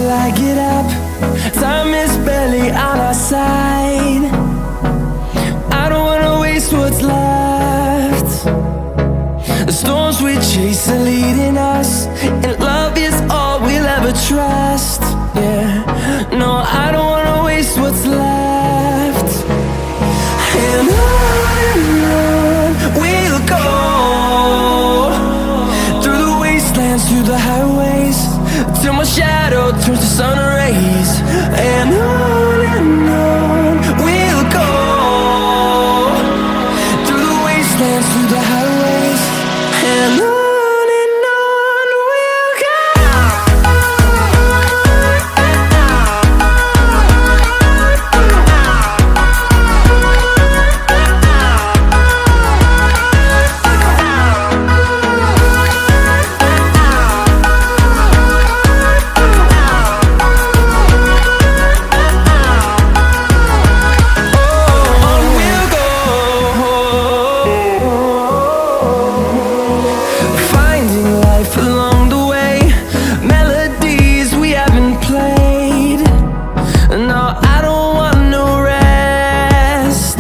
till I get up. Time is barely on our side. I don't wanna waste what's left. The storms we chase are leading us, and love is all we'll ever trust. Yeah, no, I don't wanna waste what's left. And on we'll go, through the wastelands, through the highways, till my shadow turns to sun rays. And on we'll go, through the wastelands, through the highways, and on. Along the way, melodies we haven't played. No, I don't want no rest.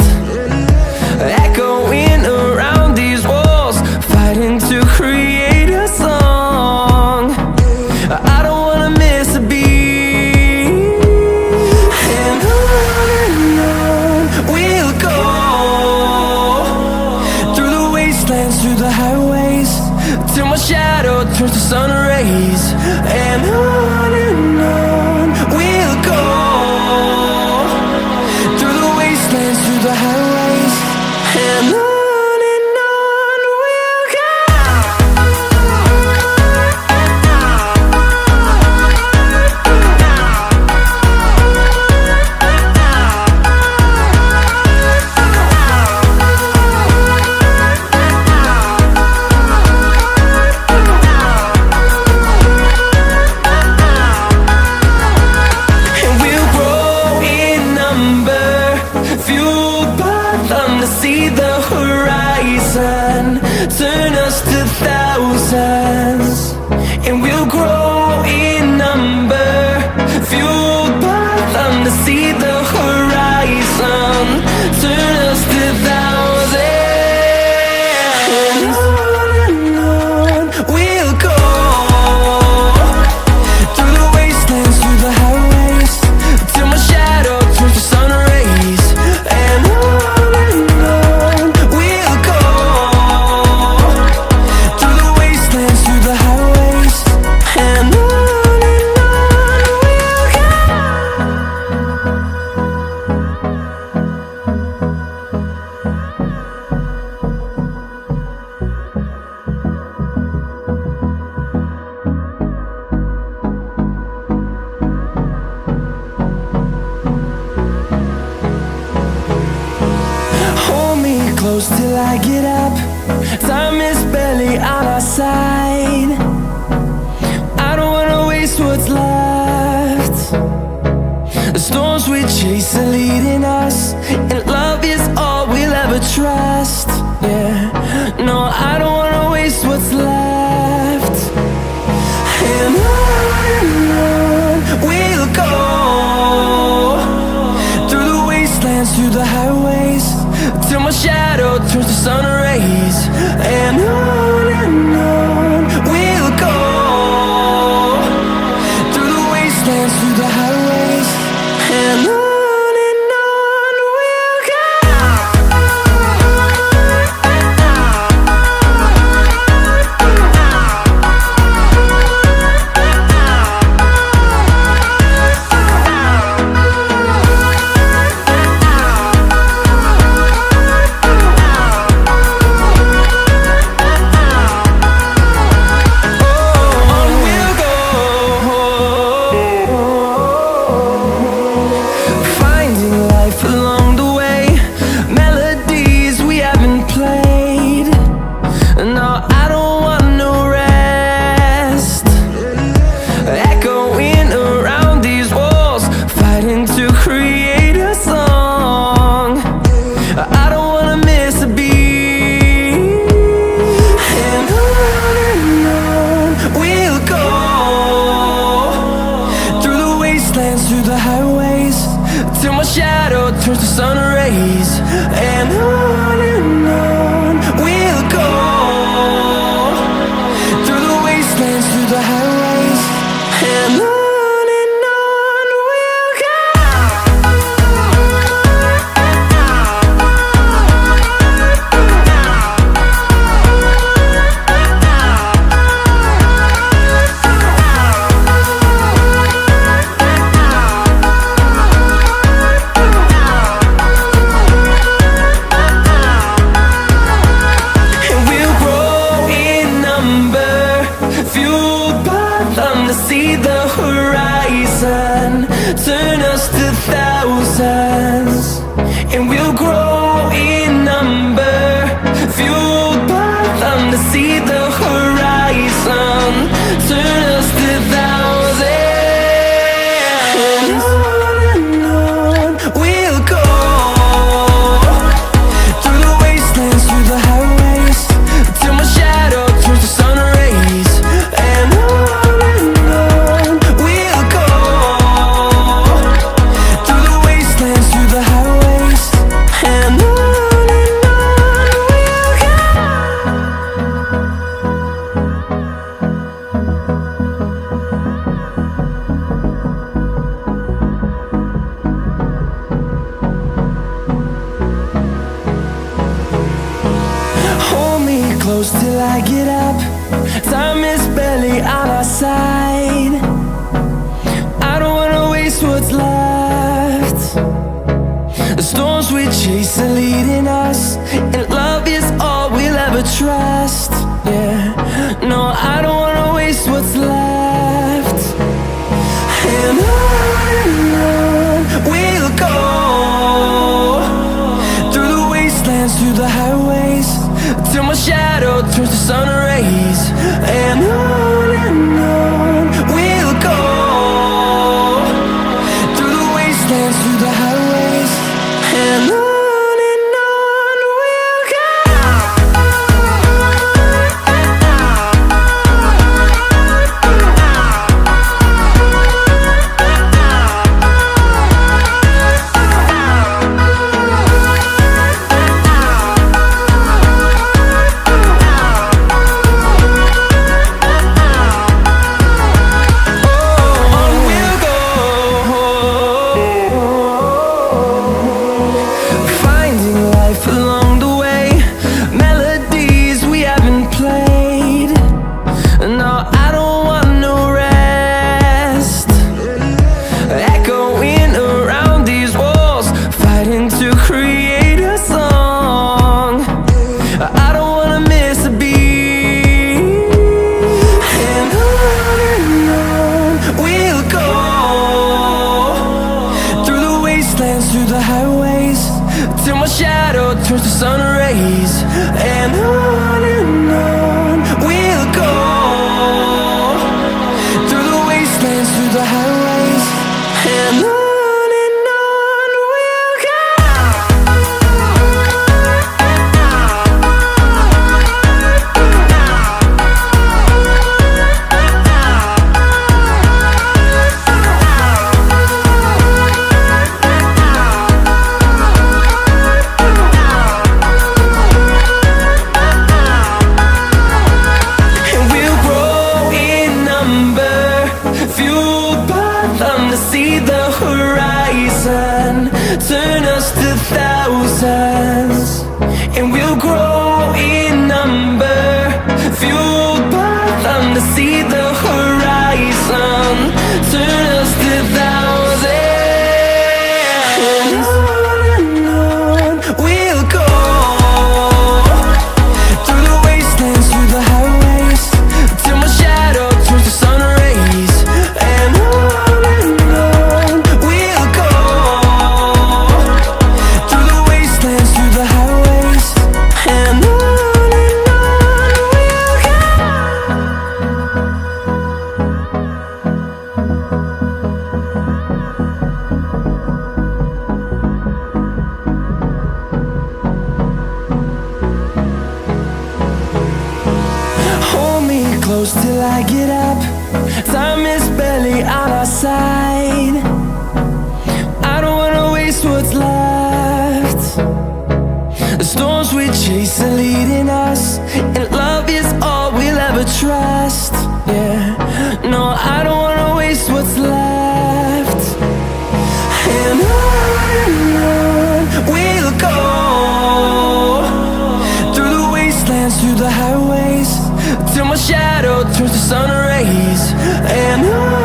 Echoing around these walls, fighting to create a song. I don't wanna miss a beat. And on we'll go, through the wastelands, through the highways, till my shadow turns to sun rays. And on we'll go, through the wastelands, through the highways, and on we'll go. See the horizon, turn us to thousands, and we'll grow in number, fueled by them to see the horizon, turn us to thousands. And on we'll go, through the wastelands, through the highways, till my shadow turns to sun rays. And close till I get up. Time is barely on our side. I don't wanna waste what's left. The storms we chase are leading us, and love is all we'll ever trust. Yeah, no, I don't wanna waste what's left. And on we'll go, through the wastelands, through the highways, till my shadow turns to sun rays. And on we'll go, through the wastelands, through the highways, and on we'll go. till my shadow turns to sun rays. And on we'll go, through the wastelands, through the highways, and on. See the horizon turn us to thousands, and we'll grow in number, fueled by them to see the horizon turn us to thousands. And on we'll go, through the wastelands, through the highways, till my shadow turns to sun rays. And on close till I get up. Time is barely on our side. I don't wanna waste what's left. The storms we chase are leading us, and love is all we'll ever trust. Yeah, no, I don't wanna waste what's left. And on we'll go, through the wastelands, through the highways, till my shadow turns to sun rays. And on we'll go, through the wastelands, through the highways, and on. Along the way, melodies we haven't played. No, I don't want no rest. Echoing around these walls, fighting to create a song. I don't wanna miss a beat. And on we'll go, through the wastelands, through the highways, till my shadow turns to sun rays. And on we'll go, through the wastelands, through the highways, and on we'll go. See the horizon turn us to thousands, and we'll grow in number, fueled by them to see the horizon turn us to thousands. And on we'll go, through the wastelands, through the highways, till my shadow turns to sun rays. And we'll go, through the wastelands, through the highways, and on we'll go. Hold me close till I get up. Time is barely on our side. I don't wanna chase are leading us, and love is all we'll ever trust. Yeah, no, I don't wanna waste what's left. And on we'll go, through the wastelands, through the highways, till my shadow turns to sun rays. And on